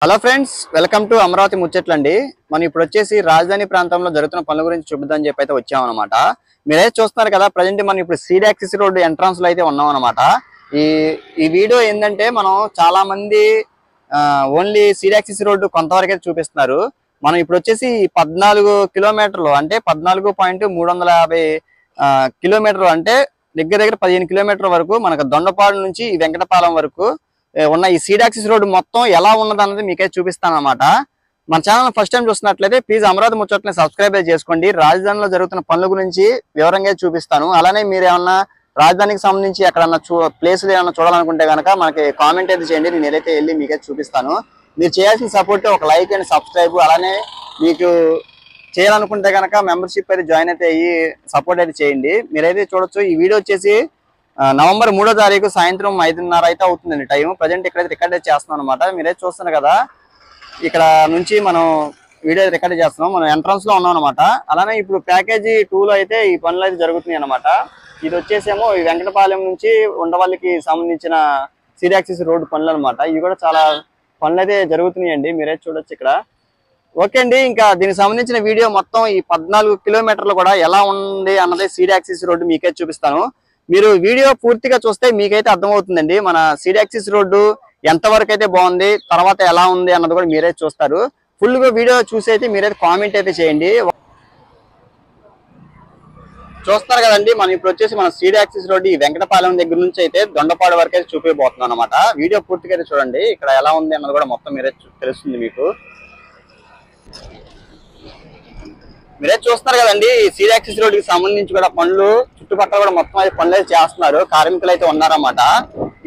Hello friends, welcome to Amaravati ముచ్చట్లండి. మనం ఇప్పుడు వచ్చేసి రాజధాని ప్రాంతంలో జరుగుతున్న పనుల గురించి చూపిద్దామని చెప్పి అయితే వచ్చామన్నమాట. మీరైతే చూస్తున్నారు కదా, ప్రజెంట్ మనం ఇప్పుడు సీడ్ యాక్సిస్ రోడ్ ఎంట్రన్స్ లో అయితే ఉన్నాం అనమాట. ఈ ఈ వీడియో ఏంటంటే, మనం చాలా మంది ఓన్లీ సీడ్ యాక్సిస్ రోడ్డు కొంతవరకు అయితే చూపిస్తున్నారు. మనం ఇప్పుడు వచ్చేసి 14 కిలోమీటర్లు అంటే 14.350 కిలోమీటర్లు అంటే దగ్గర దగ్గర 15 కిలోమీటర్ల వరకు మనకు దొండపాడు నుంచి వెంకటపాలెం వరకు ఉన్న ఈ సీడ్ యాక్సిస్ రోడ్డు మొత్తం ఎలా ఉన్నది అన్నది మీకైతే చూపిస్తాను అనమాట. మన ఛానల్ ఫస్ట్ టైం చూస్తున్నట్లయితే ప్లీజ్ అమరావతి ముచ్చట్లని సబ్స్క్రైబ్ చేసుకోండి. రాజధానిలో జరుగుతున్న పనుల గురించి వివరంగా చూపిస్తాను. అలానే మీరు ఏమన్నా రాజధానికి సంబంధించి ఎక్కడన్నా ప్లేసులు ఏమన్నా చూడాలనుకుంటే కనుక మనకి కామెంట్ అయితే చేయండి. నేను ఏదైతే వెళ్ళి మీకైతే చూపిస్తాను. మీరు చేయాల్సిన సపోర్ట్ ఒక లైక్ అండ్ సబ్స్క్రైబ్, అలానే మీకు చేయాలనుకుంటే కనుక మెంబర్షిప్ అయితే జాయిన్ అయితే అయ్యి సపోర్ట్ అయితే చేయండి. మీరైతే చూడొచ్చు. ఈ వీడియో వచ్చేసి నవంబర్ 3వ తారీఖు సాయంత్రం 5:30 అయితే అవుతుందండి టైం. ప్రజెంట్ ఇక్కడైతే రికార్డ్ చేస్తున్నాం అనమాట. మీరైతే చూస్తున్నారు కదా, ఇక్కడ నుంచి మనం వీడియో రికార్డ్ చేస్తున్నాం. మనం ఎంట్రన్స్ లో ఉన్నాం అనమాట. అలానే ఇప్పుడు ప్యాకేజీ 2లో అయితే ఈ పనులు అయితే జరుగుతున్నాయి అనమాట. ఇది వచ్చేసేమో ఈ వెంకటపాలెం నుంచి ఉండవల్లికి సంబంధించిన సీడ్ యాక్సిస్ రోడ్డు పనులు అనమాట. ఇవి కూడా చాలా పనులు అయితే జరుగుతున్నాయండి. మీరైతే చూడొచ్చు ఇక్కడ. ఓకే అండి, ఇంకా దీనికి సంబంధించిన వీడియో మొత్తం ఈ 14 కిలోమీటర్లు కూడా ఎలా ఉంది అన్నది సీడ్ యాక్సిస్ రోడ్డు మీకైతే చూపిస్తాను. మీరు వీడియో పూర్తిగా చూస్తే మీకైతే అర్థమవుతుందండి మన సీడ్ యాక్సిస్ రోడ్డు ఎంతవరకు అయితే బాగుంది, తర్వాత ఎలా ఉంది అన్నది కూడా మీరైతే చూస్తారు. ఫుల్గా వీడియో చూసి అయితే మీరైతే కామెంట్ అయితే చేయండి. చూస్తారు కదండి, మనం ఇప్పుడు వచ్చేసి మన సీడ్ యాక్సిస్ రోడ్డు ఈ వెంకటపాలెం దగ్గర నుంచి అయితే దొండపాడు వరకు అయితే చూపిపోతున్నాం అనమాట. వీడియో పూర్తిగా అయితే చూడండి. ఇక్కడ ఎలా ఉంది అన్నది కూడా మొత్తం మీరే తెలుస్తుంది మీకు. మీరే చూస్తారు కదండి, ఈ సీడ్ యాక్సిస్ రోడ్డుకి సంబంధించి కూడా పనులు చుట్టుపక్కల కూడా మొత్తం అయితే పనులు అయితే చేస్తున్నారు. కార్మికులు అయితే ఉన్నారన్నమాట.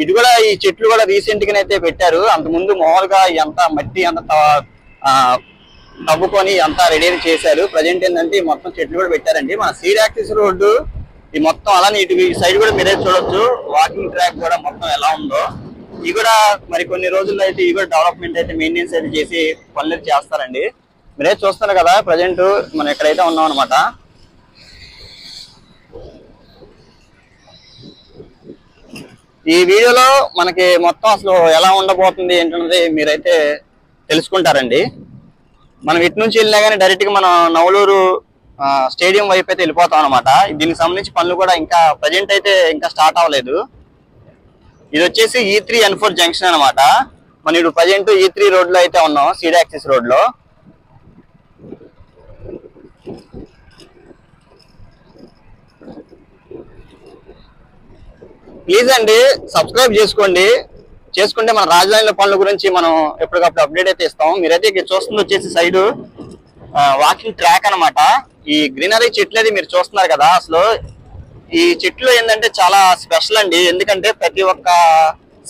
ఇది కూడా ఈ చెట్లు కూడా రీసెంట్ గా అయితే పెట్టారు. అంతకుముందు మామూలుగా ఎంత మట్టి అంత తవ్వుకొని అంతా రెడీ చేశారు. ప్రజెంట్ ఏంటంటే మొత్తం చెట్లు కూడా పెట్టారండి మన సీడ్ యాక్సిస్ రోడ్డు ఈ మొత్తం. అలానే ఇటు ఈ సైడ్ కూడా మీరే చూడొచ్చు, వాకింగ్ ట్రాక్ కూడా మొత్తం ఎలా ఉందో. ఇవి కూడా మరి కొన్ని రోజుల్లో అయితే ఇవి కూడా డెవలప్మెంట్ అయితే మెయింటెనెన్స్ అయితే చేసి పనులు చేస్తారండి. మీరే చూస్తున్నారు కదా, ప్రజెంట్ మనం ఎక్కడైతే ఉన్నాం అనమాట. ఈ వీడియోలో మనకి మొత్తం అసలు ఎలా ఉండబోతుంది ఏంటన్నది మీరైతే తెలుసుకుంటారండి. మనం ఇటు నుంచి వెళ్ళినా కానీ డైరెక్ట్ గా మనం నవలూరు స్టేడియం వైపు అయితే వెళ్ళిపోతాం అనమాట. దీనికి సంబంధించి పనులు కూడా ఇంకా ప్రజెంట్ అయితే ఇంకా స్టార్ట్ అవ్వలేదు. ఇది వచ్చేసి E3N4 జంక్షన్ అనమాట. మనం ఇప్పుడు ప్రజెంట్ E3 రోడ్ లో అయితే ఉన్నాం, సీడ్ యాక్సిస్ రోడ్ లో. ప్లీజ్ అండి సబ్స్క్రైబ్ చేసుకుంటే మన రాజధానిలో పనుల గురించి మనం ఎప్పటికప్పుడు అప్డేట్ అయితే ఇస్తాం. మీరైతే ఇక్కడ చూస్తుంది వచ్చేసి సైడ్ వాకింగ్ ట్రాక్ అనమాట. ఈ గ్రీనరీ చెట్లు అయితే మీరు చూస్తున్నారు కదా, అసలు ఈ చెట్లు ఏంటంటే చాలా స్పెషల్ అండి. ఎందుకంటే ప్రతి ఒక్క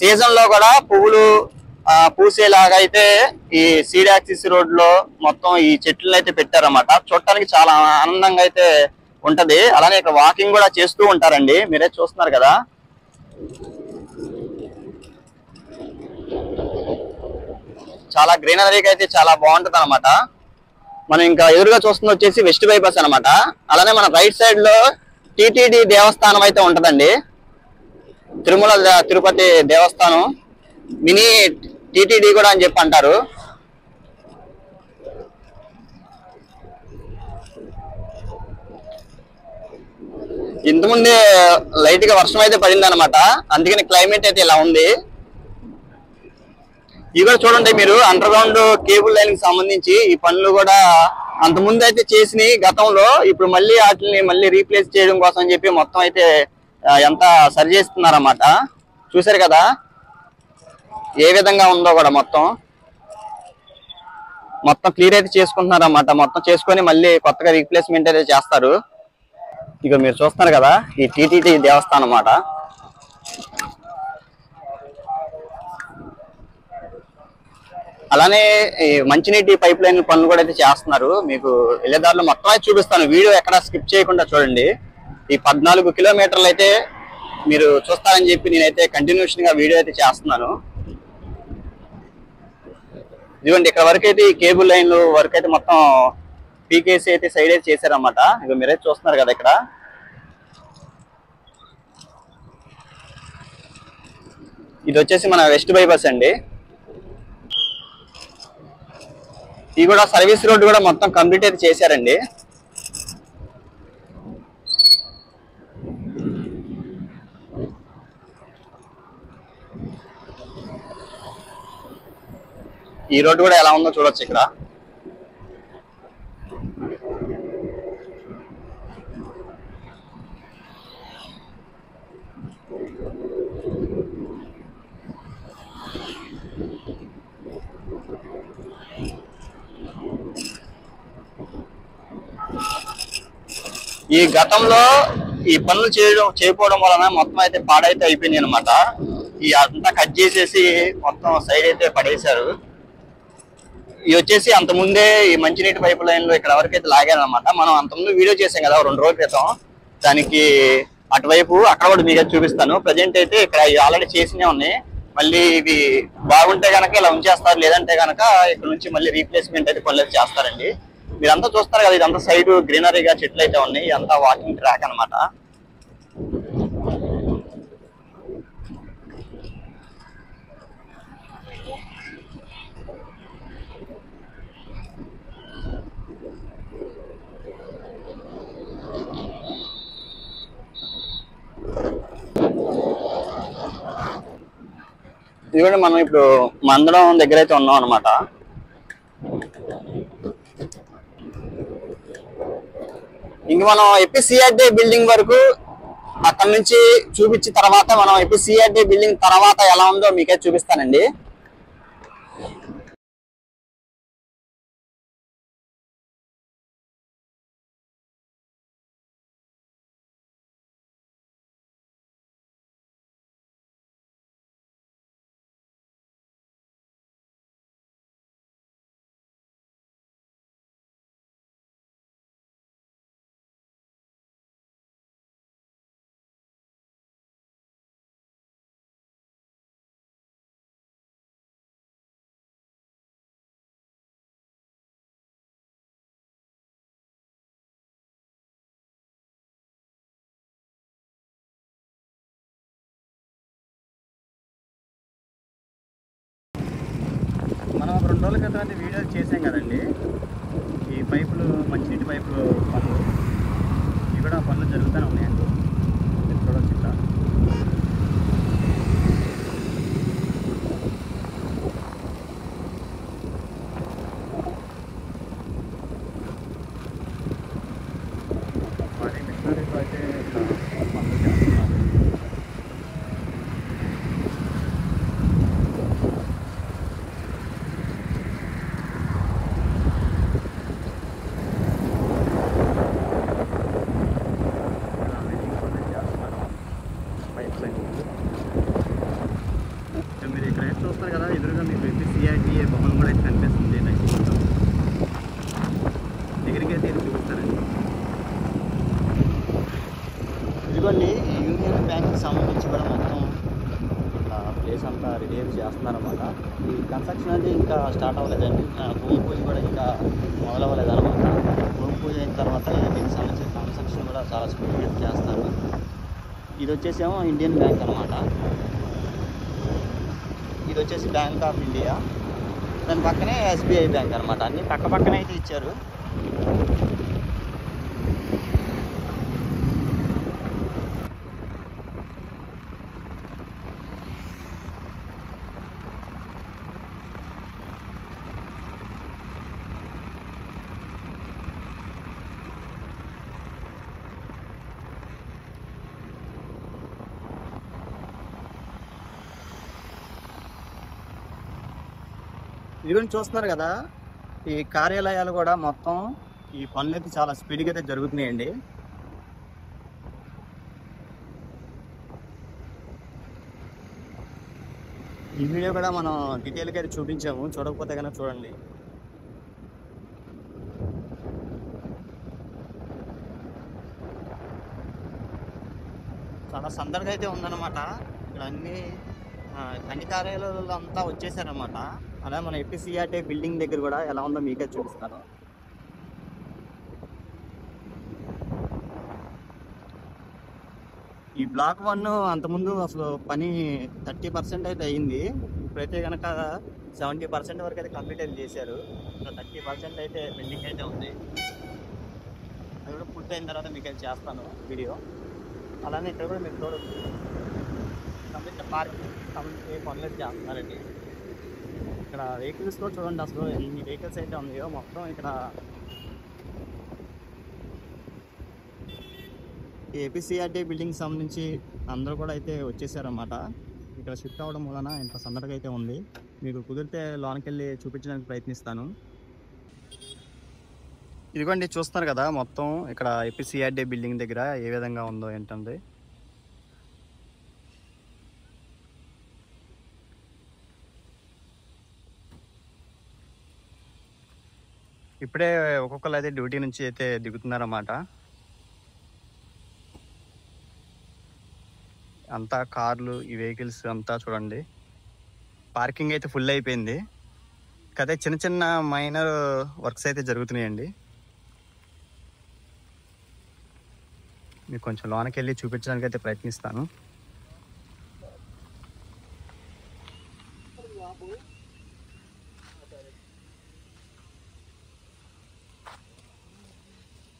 సీజన్ లో కూడా పువ్వులు పూసేలాగా అయితే ఈ సీడ్ యాక్సిస్ రోడ్ లో మొత్తం ఈ చెట్లను అయితే పెట్టారన్నమాట. చూడటానికి చాలా ఆనందంగా అయితే ఉంటది. అలానే ఇక్కడ వాకింగ్ కూడా చేస్తూ ఉంటారండి. మీరే చూస్తున్నారు కదా. చాలా గ్రీనరీగా అయితే చాలా బాగుంటది అనమాట. మనం ఇంకా ఎదురుగా చూస్తుంది వచ్చేసి వెస్ట్ బైపాస్ అనమాట. అలానే మన రైట్ సైడ్ లో టిటిడి దేవస్థానం అయితే ఉంటదండి. తిరుమల తిరుపతి దేవస్థానం, మినీ టిటిడి కూడా అని చెప్పి అంటారు. ఇంతకుముందే లైట్ గా వర్షం అయితే పడింది అనమాట, అందుకని క్లైమేట్ అయితే ఇలా ఉంది. ఇవి కూడా చూడండి మీరు, అండర్ గ్రౌండ్ కేబుల్ లైన్ కి సంబంధించి ఈ పనులు కూడా అంతకుముందు అయితే చేసినాయి గతంలో. ఇప్పుడు మళ్ళీ వాటిని మళ్ళీ రీప్లేస్ చేయడం కోసం అని చెప్పి మొత్తం అయితే ఎంత సరి చేస్తున్నారన్నమాట. చూసారు కదా ఏ విధంగా ఉందో కూడా మొత్తం క్లియర్ అయితే చేసుకుంటున్నారన్నమాట. మొత్తం చేసుకొని మళ్ళీ కొత్తగా రీప్లేస్మెంట్ అయితే చేస్తారు. ఇక మీరు చూస్తున్నారు కదా, ఈ టిటిడి దేవస్థానం అన్నమాట. అలానే ఈ మంచినీటి పైప్ లైన్ పనులు కూడా అయితే చేస్తున్నారు. మీకు వెళ్ళేదారులు మొత్తం అయితే చూపిస్తాను. వీడియో ఎక్కడ స్కిప్ చేయకుండా చూడండి. ఈ 14 కిలోమీటర్లు అయితే మీరు చూస్తారని చెప్పి నేనైతే కంటిన్యూషన్ గా వీడియో అయితే చేస్తున్నాను. ఇదిగోండి, ఇక్కడ వరకు అయితే ఈ కేబుల్ లైన్లు వరకు అయితే మొత్తం పీకేసీ అయితే సైడ్ అయితే చేశారన్నమాట. ఇక మీరైతే చూస్తున్నారు కదా ఇక్కడ. ఇది వచ్చేసి మన వెస్ట్ బైపాస్ అండి. ఇది కూడా సర్వీస్ రోడ్ కూడా మొత్తం కంప్లీట్ అయితే చేశారండి. ఈ రోడ్డు కూడా ఎలా ఉందో చూడొచ్చు ఇక్కడ. ఈ గతంలో ఈ పనులు చేయకపోవడం వలన మొత్తం అయితే పాడైతే అయిపోయింది అనమాట. ఈ అంతా కట్ చేసేసి మొత్తం సైడ్ అయితే పడేశారు. ఇవి వచ్చేసి అంతకుముందే ఈ మంచినీటి పైపు లైన్లో ఇక్కడ వరకు అయితే లాగారనమాట. మనం అంతకుముందు వీడియో చేసాం కదా 2 రోజుల క్రితం. దానికి అటువైపు అక్కడ కూడా మీకు చూపిస్తాను. ప్రజెంట్ అయితే ఇక్కడ ఆల్రెడీ చేసినే ఉన్నాయి. మళ్ళీ ఇవి బాగుంటే కనుక ఇలా ఉంచేస్తారు, లేదంటే కనుక ఇక్కడ నుంచి మళ్ళీ రీప్లేస్మెంట్ అయితే పనులు చేస్తారండి. మీరంతా చూస్తారు కదా, ఇదంతా సైడ్ గ్రీనరీగా చెట్లు అయితే ఉన్నాయి. ఇదంతా వాకింగ్ ట్రాక్ అనమాట. ఇదిగోండి, మనం ఇప్పుడు మందడం దగ్గర అయితే ఉన్నాం అనమాట. ఇంక మనం ఎపిసిఆర్డి బిల్డింగ్ వరకు అక్కడ నుంచి చూపించిన తర్వాత మనం ఎపిసిఆర్డి బిల్డింగ్ తర్వాత ఎలా ఉందో మీకే చూపిస్తానండి. మనం 2 రోజుల క్రితం అయితే వీడియోలు చేసాం కదండి. ఈ పైపులు, మంచినీటి పైపులు పనులు, ఇవి కూడా పనులు జరుగుతూనే ఉన్నాయండి. చూడవచ్చు ఇక్కడ. మరి మిషనరీతో అయితే పనులు చేస్తున్నారు. మీరు ఇక్కడ చూస్తారు కదా, ఎదురుగా మీకు ఎపిసిఆర్డి భవనం కూడా అయితే కనిపిస్తుంది. దగ్గరికి అయితే చూపిస్తారండి. ఇదిగోండి, ఈ యూనియన్ బ్యాంక్కి సంబంధించి కూడా మొత్తం ఇట్లా ప్లేస్ అంతా రెడీ చేస్తున్నారన్నమాట. ఈ కన్స్ట్రక్షన్ అనేది ఇంకా స్టార్ట్ అవ్వలేదండి. భూమి పూజ కూడా ఇంకా మొదలవ్వలేదు అనమాట. భూమి పూజ అయిన తర్వాత దీనికి సంబంధించిన కన్స్ట్రక్షన్ కూడా చాలా స్పీడ్గా చేస్తారు. ఇది వచ్చేసేమో ఇండియన్ బ్యాంక్ అనమాట. ఇది వచ్చేసి బ్యాంక్ ఆఫ్ ఇండియా. దాని పక్కనే ఎస్బీఐ బ్యాంక్ అనమాట. అన్ని పక్క పక్కనే అయితే ఇచ్చారు. ఇదిగోని చూస్తున్నారు కదా, ఈ కార్యాలయాలు కూడా మొత్తం ఈ పనులు అయితే చాలా స్పీడ్గా అయితే జరుగుతున్నాయండి. ఈ వీడియో కూడా మనం డీటెయిల్గా అయితే చూపించాము. చూడకపోతే కనుక చూడండి. చాలా సందడిగా అయితే ఉందన్నమాట. ఇక్కడ అన్ని కార్యాలయాలు అంతా వచ్చేసారనమాట. అలా మన ఎపిసిఆర్డి బిల్డింగ్ దగ్గర కూడా ఎలా ఉందో మీకే చూపిస్తాను. ఈ బ్లాక్ 1 అంతకుముందు అసలు పని 30% అయితే అయింది. ఇప్పుడైతే కనుక 70% వరకు అయితే కంప్లీట్ అయితే చేశారు. ఇంకా 30% అయితే పెండింగ్ అయితే ఉంది. అది కూడా పూర్తయిన తర్వాత మీకు అయితే చేస్తాను వీడియో. అలానే ఇక్కడ కూడా మీరు చూడొచ్చు, కంప్లీట్ పార్కింగ్ కంప్లీట్ పనులు అయితే చేస్తున్నారండి. ఇక్కడ వెహికల్స్ కూడా చూడండి, అసలు ఎన్ని వెహికల్స్ అయితే ఉన్నాయో మొత్తం. ఇక్కడ ఏపీసీఆర్టీ బిల్డింగ్ సంబంధించి అందరూ కూడా అయితే వచ్చేసారన్నమాట. ఇక్కడ షిఫ్ట్ అవ్వడం వలన ఇంత సందడిగా అయితే ఉంది. మీకు కుదిరితే లోనికి వెళ్ళి చూపించడానికి ప్రయత్నిస్తాను. ఇదిగోండి, చూస్తున్నారు కదా మొత్తం ఇక్కడ ఏపీసీఆర్టీ బిల్డింగ్ దగ్గర ఏ విధంగా ఉందో ఏంటంటే. ఇప్పుడే ఒక్కొక్కరు అయితే డ్యూటీ నుంచి అయితే దిగుతున్నారన్నమాట. అంతా కార్లు, ఈ వెహికల్స్ అంతా చూడండి. పార్కింగ్ అయితే ఫుల్ అయిపోయింది. కదా చిన్న చిన్న మైనర్ వర్క్స్ అయితే జరుగుతున్నాయండి. మీకు కొంచెం లోనకి వెళ్ళి చూపించడానికి అయితే ప్రయత్నిస్తాను.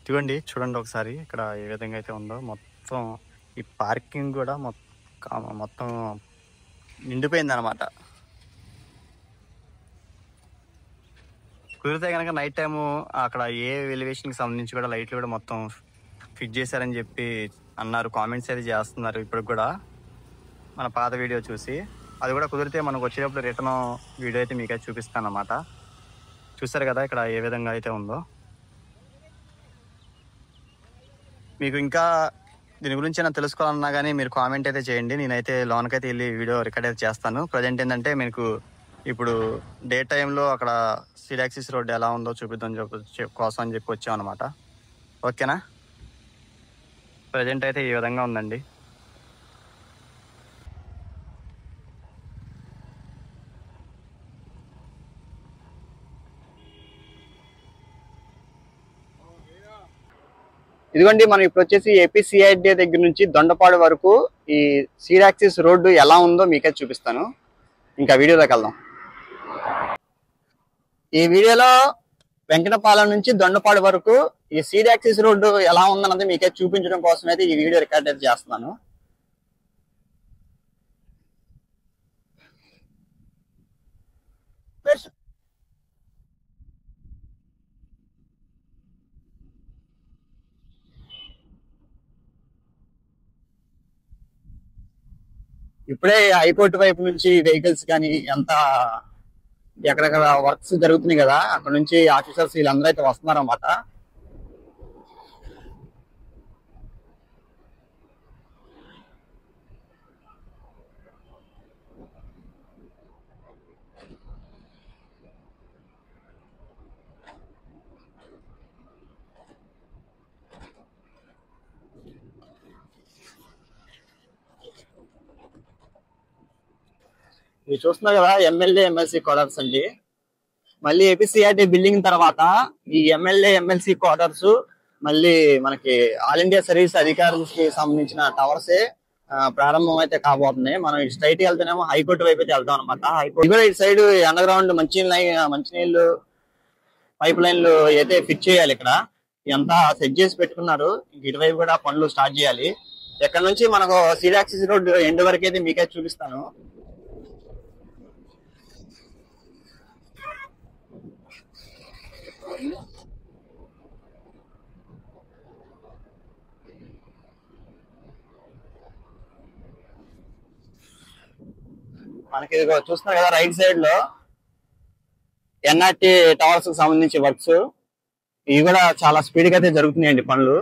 ఇదిగోండి, చూడండి ఒకసారి ఇక్కడ ఏ విధంగా అయితే ఉందో మొత్తం. ఈ పార్కింగ్ కూడా మొత్తం నిండిపోయింది అనమాట. కుదిరితే కనుక నైట్ టైము అక్కడ ఏ ఎలివేషన్కి సంబంధించి కూడా లైట్లు కూడా మొత్తం ఫిట్ చేశారని చెప్పి అన్నారు. కామెంట్స్ అయితే చేస్తున్నారు ఇప్పుడు కూడా మన పాత వీడియో చూసి. అది కూడా కుదిరితే మనకు వచ్చేటప్పుడు రిటర్న్ వీడియో అయితే మీకు అయితే చూపిస్తాను అన్నమాట. చూస్తారు కదా ఇక్కడ ఏ విధంగా అయితే ఉందో. మీకు ఇంకా దీని గురించి ఏమైనా తెలుసుకోవాలన్నా కానీ మీరు కామెంట్ అయితే చేయండి. నేనైతే లోన్కైతే వెళ్ళి వీడియో రికార్డ్ అయితే చేస్తాను. ప్రజెంట్ ఏంటంటే మీకు ఇప్పుడు డే టైంలో అక్కడ సిడాక్సిస్ రోడ్ ఎలా ఉందో చూపిద్దాం కోసం అని చెప్పి వచ్చాం అనమాట. ఓకేనా? ప్రజెంట్ అయితే ఈ విధంగా ఉందండి. ఇదిగోండి, మనం ఇప్పుడు వచ్చేసి ఏపీసీఐడి దగ్గర నుంచి దొండపాడు వరకు ఈ సిడాక్సిస్ రోడ్డు ఎలా ఉందో మీకైతే చూపిస్తాను. ఇంకా వీడియోలోకి వెళ్దాం. ఈ వీడియోలో వెంకటపాలెం నుంచి దొండపాడు వరకు ఈ సిడాక్సిస్ రోడ్డు ఎలా ఉందన్నది మీకైతే చూపించడం కోసం అయితే ఈ వీడియో రికార్డ్ అయితే చేస్తున్నాను. ఇప్పుడే హైకోర్టు వైపు నుంచి వెహికల్స్ కానీ ఎంత ఎక్కడెక్కడ వర్క్స్ జరుగుతున్నాయి కదా, అక్కడ నుంచి ఆఫీసర్స్ వీళ్ళందరూ అయితే వస్తున్నారు అన్నమాట. మీరు చూస్తున్నారు కదా ఎమ్మెల్యే ఎమ్మెల్సీ క్వార్టర్స్ అండి. మళ్ళీ ఏపీసీఆర్టీ బిల్డింగ్ తర్వాత ఈ ఎమ్మెల్యే ఎమ్మెల్సీ క్వార్టర్స్ మళ్ళీ మనకి ఆల్ ఇండియా సర్వీస్ అధికారులకి సంబంధించిన టవర్సే ప్రారంభం అయితే కాబోతుంది. మనం ఇటు స్ట్రైట్ వెళ్తేనేమో హైకోర్టు వైపు అయితే వెళ్తాం అనమాట. హైకోర్టు కూడా ఇటు సైడ్ అండర్ గ్రౌండ్ మంచినీళ్ళు పైప్ లైన్లు అయితే ఫిట్ చేయాలి. ఇక్కడ ఇదంతా సెట్ చేసి పెట్టుకున్నారు. ఇటువైపు కూడా పనులు స్టార్ట్ చేయాలి. ఎక్కడ నుంచి మనకు సిడాక్సిస్ రోడ్ ఎండ్ వరకు అయితే మీకైతే చూపిస్తాను. మనకి చూస్తున్నారు కదా రైట్ సైడ్ లో ఎన్ఆర్టీ టవర్స్ కి సంబంధించి వర్క్స్ ఇవి కూడా చాలా స్పీడ్ గా అయితే జరుగుతున్నాయండి పనులు.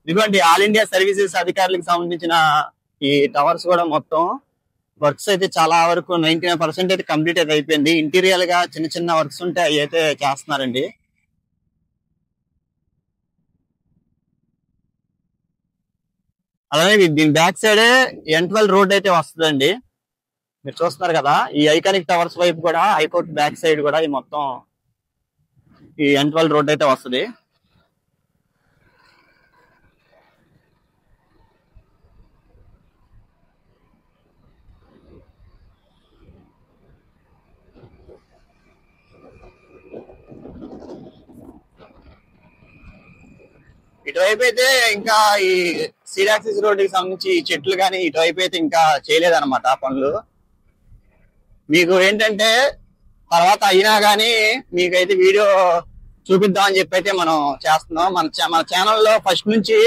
ఇదిగోండి ఆల్ ఇండియా సర్వీసెస్ అధికారులకు సంబంధించిన ఈ టవర్స్ కూడా మొత్తం వర్క్స్ అయితే చాలా వరకు 99% అయితే కంప్లీట్ అయితే అయిపోయింది. ఇంటీరియర్ గా చిన్న చిన్న వర్క్స్ ఉంటే అవి అయితే చేస్తున్నారండి. అలానే దీని బ్యాక్ సైడే N12 రోడ్ అయితే వస్తుందండి. మీరు చూస్తున్నారు కదా ఈ ఐకానిక్ టవర్స్ వైపు కూడా హైకోర్టు బ్యాక్ సైడ్ కూడా ఈ మొత్తం ఈ N12 రోడ్ అయితే వస్తుంది. ఇటువైపు అయితే ఇంకా ఈ సీడ్ యాక్సిస్ రోడ్ కి సంబంధించి చెట్లు కానీ ఇటువైపు అయితే ఇంకా చేయలేదన్నమాట పనులు. మీకు ఏంటంటే తర్వాత అయినా కానీ మీకైతే వీడియో చూపిద్దాం అని చెప్పి అయితే మనం చేస్తున్నాం. మన ఛానల్లో ఫస్ట్ నుంచి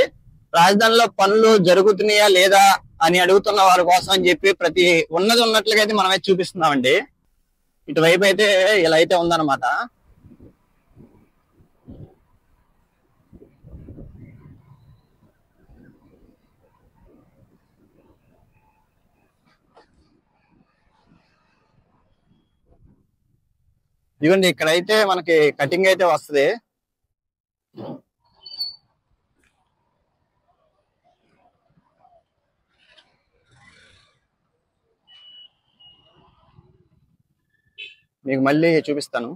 రాజధానిలో పనులు జరుగుతున్నాయా లేదా అని అడుగుతున్న వారి కోసం అని చెప్పి ప్రతి ఉన్నట్లుగా అయితే మనం అయితే చూపిస్తున్నామండి. ఇటువైపు అయితే ఇలా అయితే ఉందన్నమాట. ఇదిగోండి ఇక్కడైతే మనకి కటింగ్ అయితే వస్తుంది. మీకు మళ్ళీ చూపిస్తాను.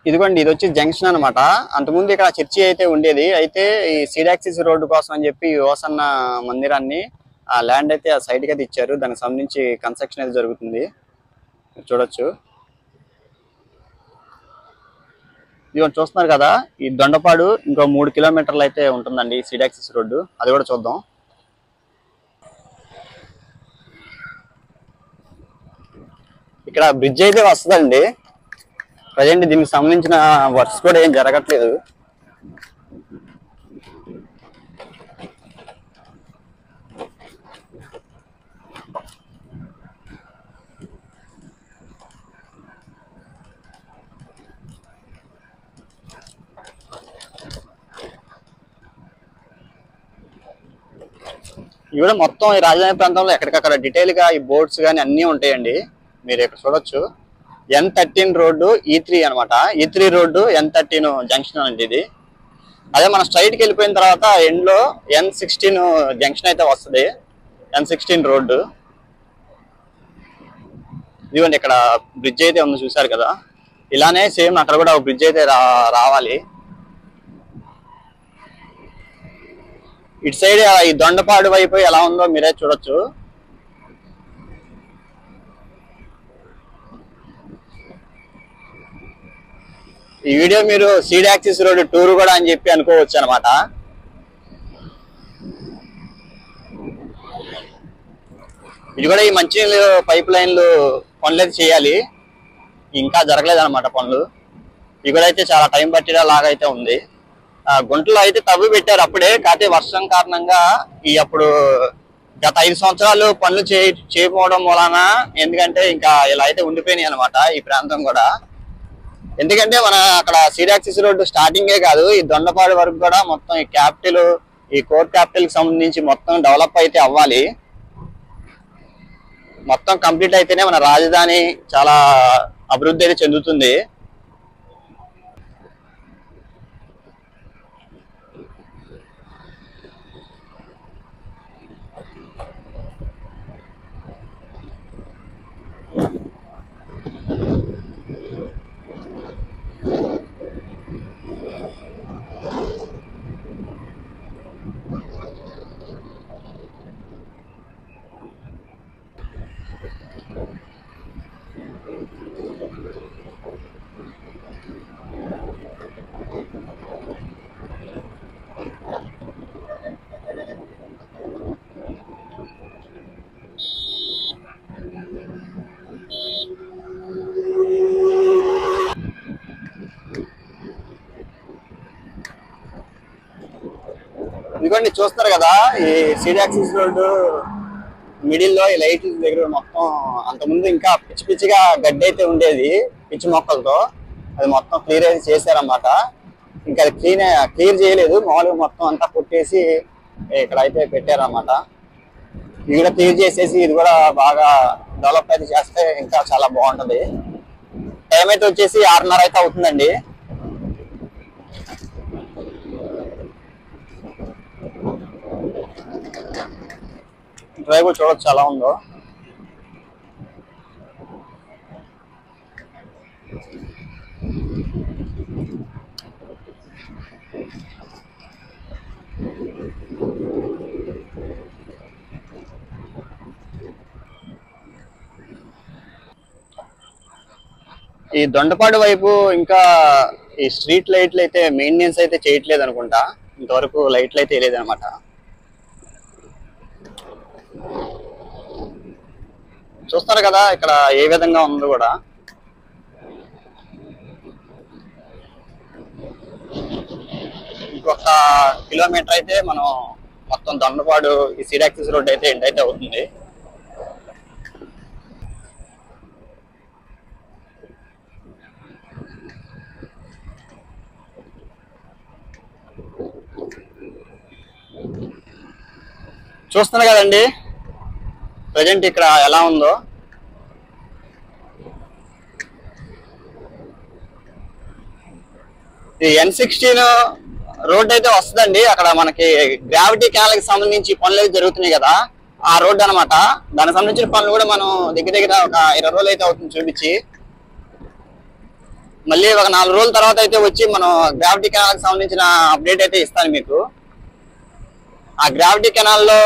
ఇదిగోండి ఇది వచ్చి జంక్షన్ అనమాట. అంతకుముందు ఇక్కడ చర్చి అయితే ఉండేది. అయితే ఈ సీడ్ యాక్సిస్ రోడ్డు కోసం అని చెప్పి యోసన్న మందిరాన్ని ఆ ల్యాండ్ అయితే ఆ సైడ్కి అయితే ఇచ్చారు. దానికి సంబంధించి కన్స్ట్రక్షన్ అయితే జరుగుతుంది, చూడొచ్చు. ఇదిగోండి చూస్తున్నారు కదా, ఈ దొండపాడు ఇంకో 3 కిలోమీటర్లు అయితే ఉంటుందండి సీడ్ యాక్సిస్ రోడ్డు. అది కూడా చూద్దాం. ఇక్కడ బ్రిడ్జ్ అయితే వస్తుందండి. ప్రజెంట్ దీనికి సంబంధించిన వర్క్స్ కూడా ఏం జరగట్లేదు. ఇవి కూడా మొత్తం ఈ రాజధాని ప్రాంతంలో ఎక్కడికక్కడ డీటెయిల్ గా ఈ బోర్డ్స్ కానీ అన్నీ ఉంటాయండి. మీరు ఇక్కడ చూడొచ్చు. N13 రోడ్డు E3 అనమాట. E3 రోడ్డు N13 జంక్షన్ అండి ఇది. అదే మనం స్ట్రైట్కి వెళ్ళిపోయిన తర్వాత ఎండ్ లో N16 జంక్షన్ అయితే వస్తుంది. N16 road. ఇదిగోండి ఇక్కడ బ్రిడ్జ్ అయితే ఉంది, చూసారు కదా. ఇలానే సేమ్ అక్కడ కూడా బ్రిడ్జ్ అయితే రావాలి. ఇటు సైడ్ ఈ దొండపాడు వైపు ఎలా ఉందో మీరే చూడొచ్చు. ఈ వీడియో మీరు సీడ్ యాక్సిస్ రోడ్ టూర్ కూడా అని చెప్పి అనుకోవచ్చు అనమాట. ఇది కూడా ఈ మంచినీళ్ళు పైప్ లైన్లు పనులు అయితే చేయాలి, ఇంకా జరగలేదు అనమాట పనులు. ఇవి కూడా అయితే చాలా టైం పట్టేలా లాగా అయితే ఉంది. గుంటలో అయితే తవ్వి పెట్టారు అప్పుడే, కాకపోతే వర్షం కారణంగా అప్పుడు గత 5 సంవత్సరాలు పనులు చేయకపోవడం వలన ఎందుకంటే ఇంకా ఇలా అయితే ఉండిపోయినాయి అనమాట ఈ ప్రాంతం కూడా. ఎందుకంటే మన అక్కడ సీడ్ యాక్సిస్ రోడ్డు స్టార్టింగే కాదు, ఈ దొండపాడు వరకు కూడా మొత్తం ఈ క్యాపిటల్, ఈ కోర్ క్యాపిటల్ కి సంబంధించి మొత్తం డెవలప్ అయితే అవ్వాలి. మొత్తం కంప్లీట్ అయితేనే మన రాజధాని చాలా అభివృద్ధి అయితే చెందుతుంది. ఇదిగోండి చూస్తారు కదా, ఈ సీడ్ యాక్సిస్ రోడ్డు మిడిల్ లో ఈ లైట్ దగ్గర మొత్తం అంతకుముందు ఇంకా పిచ్చి పిచ్చిగా గడ్డి అయితే ఉండేది పిచ్చి మొక్కలతో. అది మొత్తం క్లియర్ అయితే చేశారన్నమాట. ఇంకా అది క్లియర్ చేయలేదు, మామూలుగా మొత్తం అంతా కొట్టేసి ఇక్కడ అయితే పెట్టారన్నమాట. ఇది కూడా క్లియర్ చేసేసి ఇది కూడా బాగా డెవలప్ అయితే చేస్తే ఇంకా చాలా బాగుంటది. టైం అయితే వచ్చేసి 6:30 అయితే అవుతుందండి. డ్రైవ్ చూడొచ్చు ఎలా ఉందో. ఈ దొండపాడు వైపు ఇంకా ఈ స్ట్రీట్ లైట్లు అయితే మెయింటెనెన్స్ అయితే చేయట్లేదు అనుకుంటా. ఇంతవరకు లైట్లు అయితే వేయలేదు అనమాట. చూస్తారు కదా ఇక్కడ ఏ విధంగా ఉందో కూడా. ఇంకొక కిలోమీటర్ అయితే మనం మొత్తం దొండపాడు ఈ సీడ్ యాక్సిస్ రోడ్ అయితే ఎండ్ అయితే అవుతుంది. చూస్తున్నారు కదండి ప్రజెంట్ ఇక్కడ ఎలా ఉందో. ఈ N16 రోడ్ అయితే వస్తుందండి. అక్కడ మనకి గ్రావిటీ కెనాల్ కి సంబంధించి పనులు అయితే జరుగుతున్నాయి కదా, ఆ రోడ్ అనమాట. దానికి సంబంధించిన పనులు కూడా మనం దగ్గర ఒక 20 రోజులు అయితే అవుతుంది చూపించి. మళ్ళీ ఒక 4 రోజుల తర్వాత అయితే వచ్చి మనం గ్రావిటీ కెనాల్ కి సంబంధించిన అప్డేట్ అయితే ఇస్తాను మీకు. ఆ గ్రావిటీ కెనాల్లో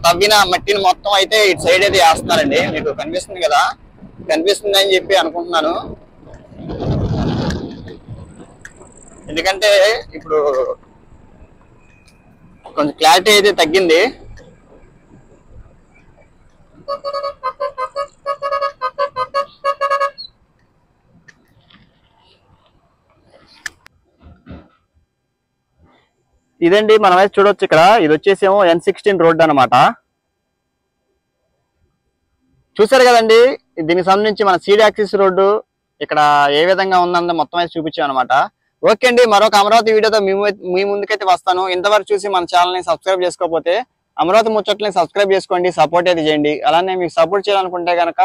తవ్విన మట్టిని మొత్తం అయితే ఇటు సైడ్ అయితే వేస్తున్నారండి. మీకు కనిపిస్తుంది కదా, కనిపిస్తుంది అని చెప్పి అనుకుంటున్నాను. ఎందుకంటే ఇప్పుడు కొంచెం క్లారిటీ అయితే తగ్గింది. ఇదండి మనం అయితే చూడొచ్చు ఇక్కడ. ఇది వచ్చేసేమో N16 రోడ్ అనమాట. చూసారు కదండి, దీనికి సంబంధించి మన సీడ్ యాక్సిస్ రోడ్డు ఇక్కడ ఏ విధంగా ఉందో మొత్తం అయితే చూపించాం అనమాట. ఓకే అండి, మరొక అమరావతి వీడియోతో మీ ముందుకైతే వస్తాను. ఇంతవరకు చూసి మన ఛానల్ని సబ్స్క్రైబ్ చేసుకోకపోతే అమరావతి ముచ్చట్లని సబ్స్క్రైబ్ చేసుకోండి, సపోర్ట్ అయితే చేయండి. అలానే మీకు సపోర్ట్ చేయాలనుకుంటే కనుక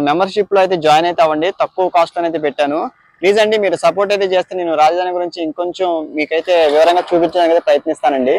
మెంబర్షిప్ లో అయితే జాయిన్ అయితే అవ్వండి. తక్కువ కాస్ట్ అయితే పెట్టాను. ప్లీజ్ అండి, మీరు సపోర్ట్ అయితే చేస్తే నేను రాజధాని గురించి ఇంకొంచెం మీకైతే వివరంగా చూపించడానికి ప్రయత్నిస్తానండి.